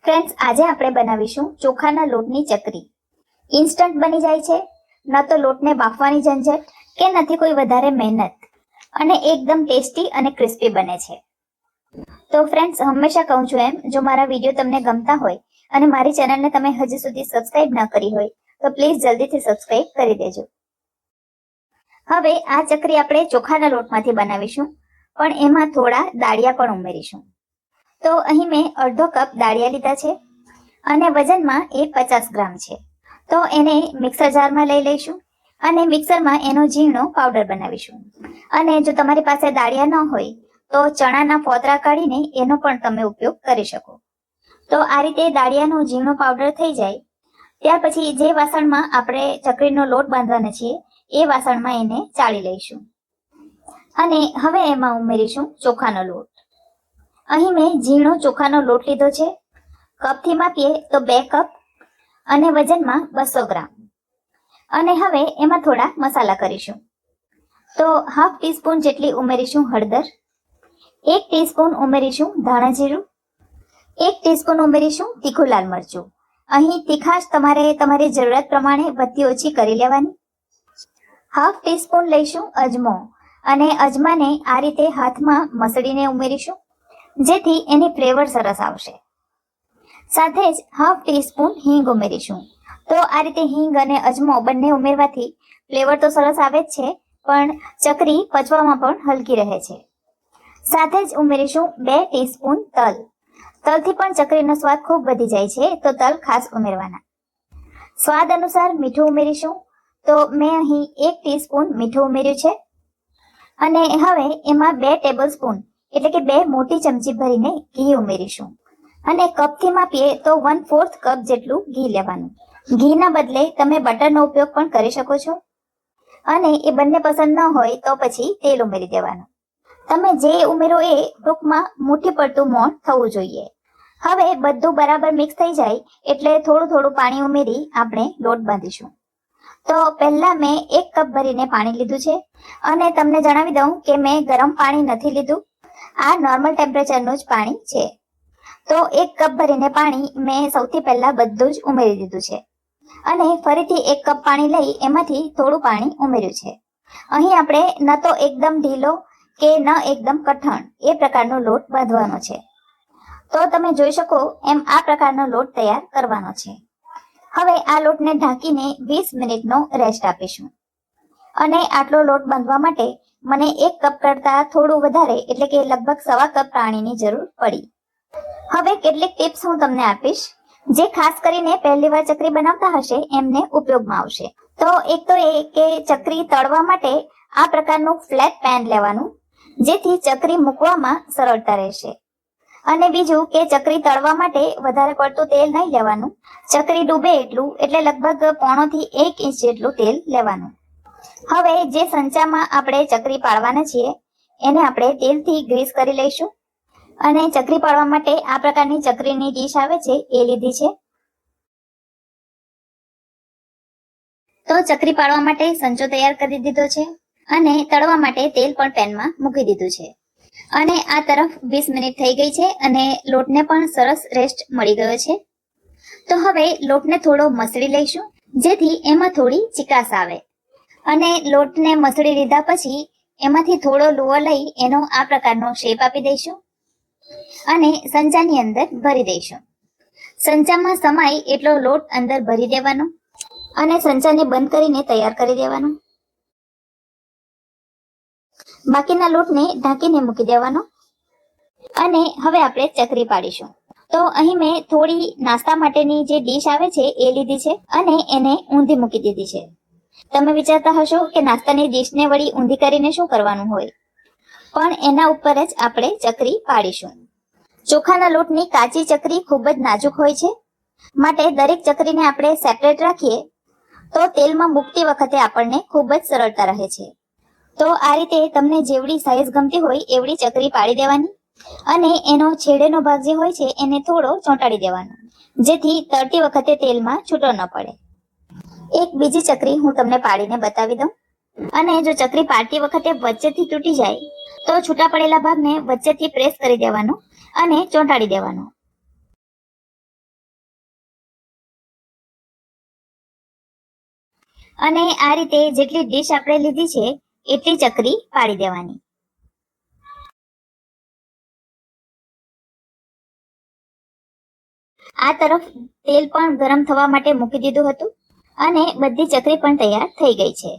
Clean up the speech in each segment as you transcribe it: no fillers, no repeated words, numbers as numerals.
Friends, આજે આપણે બનાવીશું ચોખાના લોટની ચકરી. ઇન્સ્ટન્ટ બની જાય છે, ન તો લોટને બાફવાની ઝંઝટ કે નથી કોઈ વધારે મહેનત, અને એકદમ ટેસ્ટી અને ક્રિસ્પી બને છે. તો ફ્રેન્ડ્સ, હંમેશા કહું છું એમ, જો મારા વિડીયો તમને ગમતા હોય અને મારી ચેનલને તમે હજી સુધી સબસ્ક્રાઇબ ન કરી હોય તો પ્લીઝ જલ્દીથી સબસ્ક્રાઇબ કરી દેજો. હવે આ ચકરી આપણે ચોખાના લોટમાંથી બનાવીશું, પણ એમાં થોડા દાળિયા પણ ઉમેરીશું. તો અહીં મેં અડધો કપ દાળિયા લીધા છે અને વજનમાં એ 50 ગ્રામ છે. તો એને મિક્સર જારમાં લઈ લઈશું અને મિક્સરમાં એનો ઝીણો પાવડર બનાવીશું. અને જો તમારી પાસે દાળિયા ન હોય તો ચણાના ફોતરા કાઢીને એનો પણ તમે ઉપયોગ કરી શકો. તો આ રીતે દાળિયાનો ઝીણો પાવડર થઈ જાય ત્યાર પછી જે વાસણમાં આપણે ચકરીનો લોટ બાંધવાના છીએ એ વાસણમાં એને ચાળી લઈશું. અને હવે એમાં ઉમેરીશું ચોખાનો લોટ. અહીં મેં ઝીણો ચોખાનો લોટ લીધો છે. કપથી માપીએ તો 2 કપ અને વજનમાં 200 ગ્રામ. અને હવે એમાં થોડા મસાલા કરીશું. તો હાફ ટીસ્પૂન જેટલી ઉમેરીશું હળદર, 1 ટીસ્પૂન ઉમેરીશું ધાણા જીરું, 1 ટીસ્પૂન ઉમેરીશું તીખું લાલ મરચું. અહીં તીખાશ તમારે તમારી જરૂરિયાત પ્રમાણે વધતી ઓછી કરી લેવાની. હાફ ટીસ્પૂન લઈશું અજમો અને અજમાને આ રીતે હાથમાં મસળીને ઉમેરીશું જેથી એની ફ્લેવર સરસ આવશે. સાથે જ હાફ ટીસ્પૂન હિંગ ઉમેરીશું. તો આ રીતે હિંગ અને અજમો બંને ઉમેરવાથી ફ્લેવર તો સરસ આવે જ છે, પણ ચકરી પચવામાં પણ હલકી રહે છે. સાથે જ ઉમેરીશું 2 ટીસ્પૂન તલ. તલથી પણ ચકરીનો સ્વાદ ખૂબ વધી જાય છે, તો તલ ખાસ ઉમેરવાના. સ્વાદ અનુસાર મીઠું ઉમેરીશું. તો મેં અહીં 1 ટીસ્પૂન મીઠું ઉમેર્યું છે. અને હવે એમાં 2 ટેબલ સ્પૂન એટલે કે 2 મોટી ચમચી ભરીને ઘી ઉમેરીશું. અને કપથી માપીએ તો 1/4 કપ જેટલું ઘી લેવાનું. ઘીના બદલે તમે બટરનો ઉપયોગ પણ કરી શકો છો. અને એ બંને પસંદ ન હોય તો પછી તેલ ઉમેરી દેવાનું. તમે જે ઉમેરો એ ટૂંકમાં મુઠ્ઠી પડતું મોણ થવું જોઈએ. હવે બધું બરાબર મિક્સ થઈ જાય એટલે થોડું થોડું પાણી ઉમેરી આપણે લોટ બાંધીશું. તો પહેલા મેં 1 કપ ભરીને પાણી લીધું છે અને તમને જણાવી દઉં કે મેં ગરમ પાણી નથી લીધું. આ નોર્મલ ટેમ્પરેચરનું જ પાણી છે. તો 1 કપ ભરીને પાણી મેં સૌથી પહેલા બધું જ ઉમેરી દીધું છે અને ફરીથી 1 કપ પાણી લઈ એમાંથી થોડું પાણી ઉમેર્યું છે. અહીં આપણે ન તો એકદમ ઢીલો કે ન એકદમ કઠણ એ પ્રકારનો લોટ બાંધવાનો છે. તો તમે જોઈ શકો એમ આ પ્રકારનો લોટ તૈયાર કરવાનો છે. હવે આ લોટને ઢાંકીને 20 મિનિટનો રેસ્ટ આપીશું. અને આટલો લોટ બાંધવા માટે મને 1 કપ કરતા થોડું વધારે એટલે કે લગભગ 1.25 કપ પાણીની જરૂર પડી. હવે કેટલીક ટિપ્સ હું તમને આપીશ જે ખાસ કરીને પહેલી વાર ચકરી બનાવતા હશે એમને ઉપયોગમાં આવશે. તો એક તો એ કે ચકરી તળવા માટે આ પ્રકારનું ફ્લેટ પેન લેવાનું જેથી ચકરી મૂકવામાં સરળતા રહેશે. અને બીજું કે ચકરી તળવા માટે વધારે પડતું તેલ નહીં લેવાનું. ચકરી ડૂબે એટલું એટલે લગભગ 0.5 થી 1 ઇંચ જેટલું તેલ લેવાનું. હવે જે સંચામાં આપણે ચકરી પાડવાના છીએ એને આપણે તેલથી ગ્રીસ કરી લઈશું. અને ચકરી પાડવા માટે આ પ્રકારની ચકરીની ડીશ આવે છે એ લીધી છે. તો ચકરી પાડવા માટે સંચો તૈયાર કરી દીધો છે અને તળવા માટે તેલ પણ પેનમાં મૂકી દીધું છે. અને આ તરફ 20 મિનિટ થઈ ગઈ છે અને લોટને પણ સરસ રેસ્ટ મળી ગયો છે. તો હવે લોટને થોડો મસળી લઈશું જેથી એમાં થોડી ચીકાશ આવે. અને લોટને મસળી લીધા પછી એમાંથી થોડો લુવો લઈ એનો આ પ્રકારનો શેપ આપી દઈશું અને સંચાની અંદર ભરી દઈશું. સંચામાં સમાય એટલો લોટ અંદર ભરી દેવાનો અને સંચાને બંધ કરીને તૈયાર કરી દેવાનો. બાકીના લોટને ઢાંકીને મૂકી દેવાનો. અને હવે આપણે ચકરી પાડીશું. તો અહીં મેં થોડી નાસ્તા માટેની જે ડીશ આવે છે એ લીધી છે અને એને ઊંધી મૂકી દીધી છે. તમે વિચારતા હશો કે નાસ્તાની ડીશને વળી ઊંધી કરીને શું કરવાનું હોય, પણ એના ઉપર જ આપણે ચકરી પાડીશું. ચોખાના લોટની કાચી ચકરી ખૂબ જ નાજુક હોય છે, માટે દરેક ચકરીને આપણે સેપરેટ રાખીએ તો તેલમાં મૂકતી વખતે આપણને ખૂબ જ સરળતા રહે છે. તો આ રીતે તમને જેવડી સાઈઝ ગમતી હોય એવડી ચકરી પાડી દેવાની અને એનો છેડેનો ભાગ જે હોય છે એને થોડો ચોંટાડી દેવાનો જેથી તળતી વખતે તેલમાં છૂટો ન પડે. એક બીજી ચકરી હું તમને પાડીને બતાવી દઉં. અને જો ચકરી પાડતી વખતે વચ્ચેથી તૂટી જાય તો છૂટા પડેલા ભાગને વચ્ચેથી પ્રેસ કરી દેવાનો અને ચોંટાડી દેવાનો. અને આ રીતે જેટલી ડીશ આપણે લીધી છે એટલી ચકરી પાડી દેવાની. આ તરફ તેલ પણ ગરમ થવા માટે મૂકી દીધું હતું અને બધી ચકરી પણ તૈયાર થઈ ગઈ છે.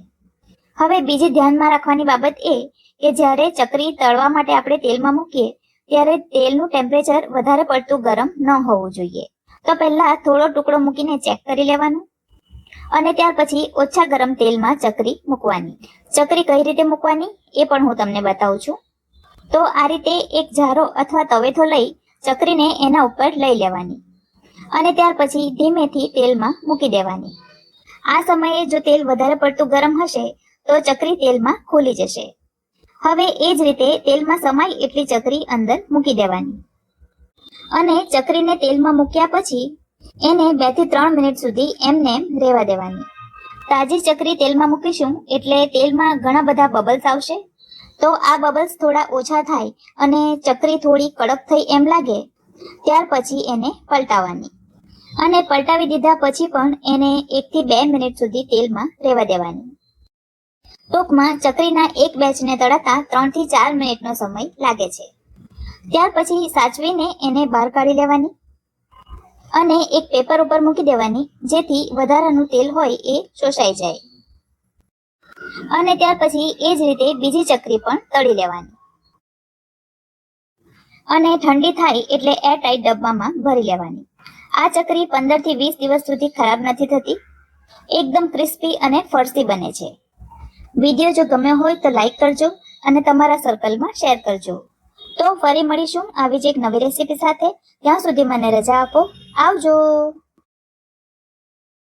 હવે બીજી ધ્યાનમાં રાખવાની બાબત એ કે જ્યારે ચકરી તળવા માટે આપણે તેલમાં મૂકીએ ત્યારે તેલનું ટેમ્પરેચર વધારે પડતું ગરમ ન હોવું જોઈએ. તો પહેલા થોડો ટુકડો મૂકીને ચેક કરી લેવાનું અને ત્યાર પછી ઓછા ગરમ તેલમાં ચકરી મૂકવાની. ચકરી કઈ રીતે મૂકવાની એ પણ હું તમને બતાવું છું. તો આ રીતે એક જારો અથવા તવેથો લઈ ચકરીને એના ઉપર લઈ લેવાની અને ત્યાર પછી ધીમેથી તેલમાં મૂકી દેવાની. આ સમયે જો તેલ વધારે પડતું ગરમ હશે તો ચકરી તેલમાં ખુલી જશે. હવે એ જ રીતે તેલમાં સમાય એટલી ચકરી અંદર મૂકી દેવાની અને ચકરીને તેલમાં મૂક્યા પછી એને 2 થી 3 મિનિટ સુધી એમને એમ રહેવા દેવાની. તાજી ચકરી તેલમાં મૂકીશું એટલે તેલમાં ઘણા બધા બબલ્સ આવશે. તો આ બબલ્સ થોડા ઓછા થાય અને ચકરી થોડી કડક થઈ એમ લાગે ત્યાર પછી એને પલટાવવાની અને પલટાવી દીધા પછી પણ એને 1 થી 2 મિનિટ સુધી તેલમાં રહેવા દેવાની. ટૂંકમાં ચકરીના એક બેચને તળાતા 3 થી 4 મિનિટનો સમય લાગે છે. ત્યાર પછી સાચવીને એને બહાર કાઢી લેવાની અને એક પેપર ઉપર મૂકી દેવાની જેથી વધારાનું તેલ હોય એ શોષાઈ જાય. અને ત્યાર પછી એ જ રીતે બીજી ચકરી પણ તળી લેવાની અને ઠંડી થાય એટલે એરટાઈટ ડબ્બામાં ભરી લેવાની. આ ચકરી 15 થી 20 દિવસ સુધી ખરાબ નથી થતી. એકદમ ક્રિસ્પી અને ફરસી બને છે. વિડીયો જો ગમ્યો હોય તો લાઈક કરજો અને તમારા સર્કલમાં શેર કરજો. તો ફરી મળીશું આવી જ એક નવી રેસીપી સાથે. ત્યાં સુધી મને રજા આપો. આવજો.